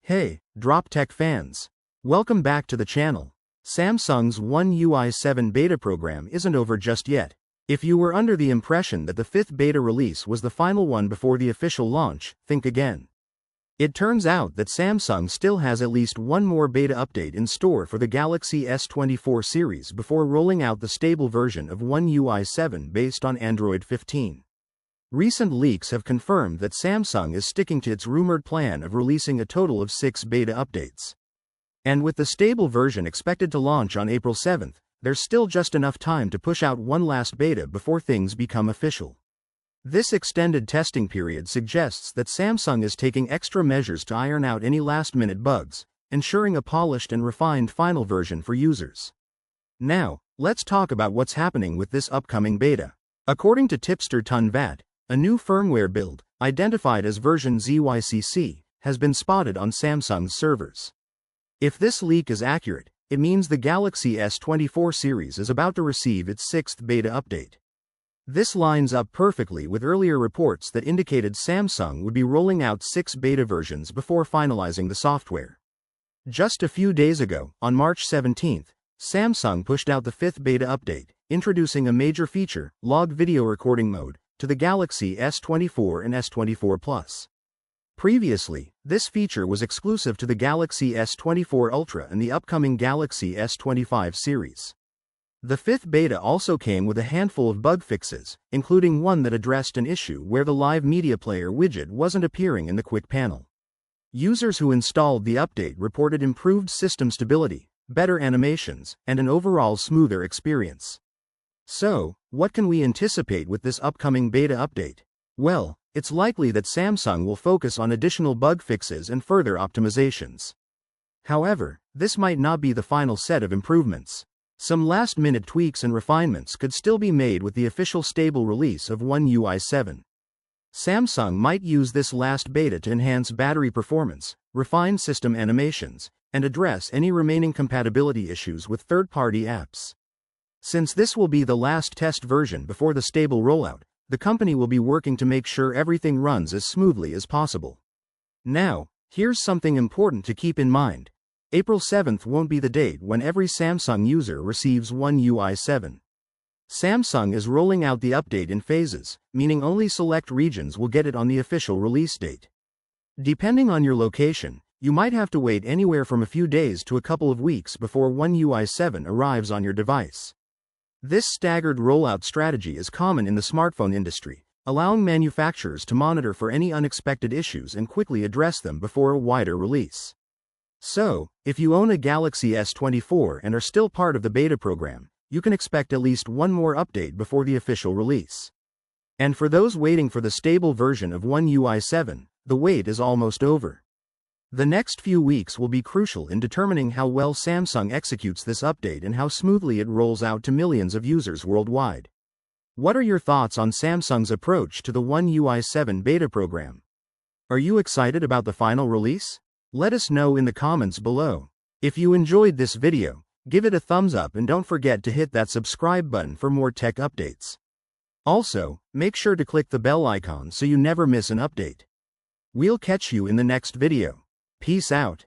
Hey, Drop Tech fans! Welcome back to the channel. Samsung's One UI 7 beta program isn't over just yet. If you were under the impression that the 5th beta release was the final one before the official launch, think again. It turns out that Samsung still has at least one more beta update in store for the Galaxy S24 series before rolling out the stable version of One UI 7 based on Android 15. Recent leaks have confirmed that Samsung is sticking to its rumored plan of releasing a total of 6 beta updates. And with the stable version expected to launch on April 7th, there's still just enough time to push out one last beta before things become official. This extended testing period suggests that Samsung is taking extra measures to iron out any last-minute bugs, ensuring a polished and refined final version for users. Now, let's talk about what's happening with this upcoming beta. According to tipster Tunvat, a new firmware build, identified as version ZYCC, has been spotted on Samsung's servers. If this leak is accurate, it means the Galaxy S24 series is about to receive its 6th beta update. This lines up perfectly with earlier reports that indicated Samsung would be rolling out 6 beta versions before finalizing the software. Just a few days ago, on March 17th, Samsung pushed out the 5th beta update, introducing a major feature, log video recording mode, to the Galaxy S24 and S24 Plus. Previously, this feature was exclusive to the Galaxy S24 Ultra and the upcoming Galaxy S25 series. The 5th beta also came with a handful of bug fixes, including one that addressed an issue where the Live Media Player widget wasn't appearing in the quick panel. Users who installed the update reported improved system stability, better animations, and an overall smoother experience. So, what can we anticipate with this upcoming beta update? Well, it's likely that Samsung will focus on additional bug fixes and further optimizations. However, this might not be the final set of improvements. Some last-minute tweaks and refinements could still be made with the official stable release of One UI 7. Samsung might use this last beta to enhance battery performance, refine system animations, and address any remaining compatibility issues with third-party apps. Since this will be the last test version before the stable rollout, the company will be working to make sure everything runs as smoothly as possible. Now, here's something important to keep in mind. April 7th won't be the date when every Samsung user receives One UI 7. Samsung is rolling out the update in phases, meaning only select regions will get it on the official release date. Depending on your location, you might have to wait anywhere from a few days to a couple of weeks before One UI 7 arrives on your device. This staggered rollout strategy is common in the smartphone industry, allowing manufacturers to monitor for any unexpected issues and quickly address them before a wider release. So, if you own a Galaxy S24 and are still part of the beta program, you can expect at least one more update before the official release. And for those waiting for the stable version of One UI 7, the wait is almost over. The next few weeks will be crucial in determining how well Samsung executes this update and how smoothly it rolls out to millions of users worldwide. What are your thoughts on Samsung's approach to the One UI 7 beta program? Are you excited about the final release? Let us know in the comments below. If you enjoyed this video, give it a thumbs up and don't forget to hit that subscribe button for more tech updates. Also, make sure to click the bell icon so you never miss an update. We'll catch you in the next video. Peace out.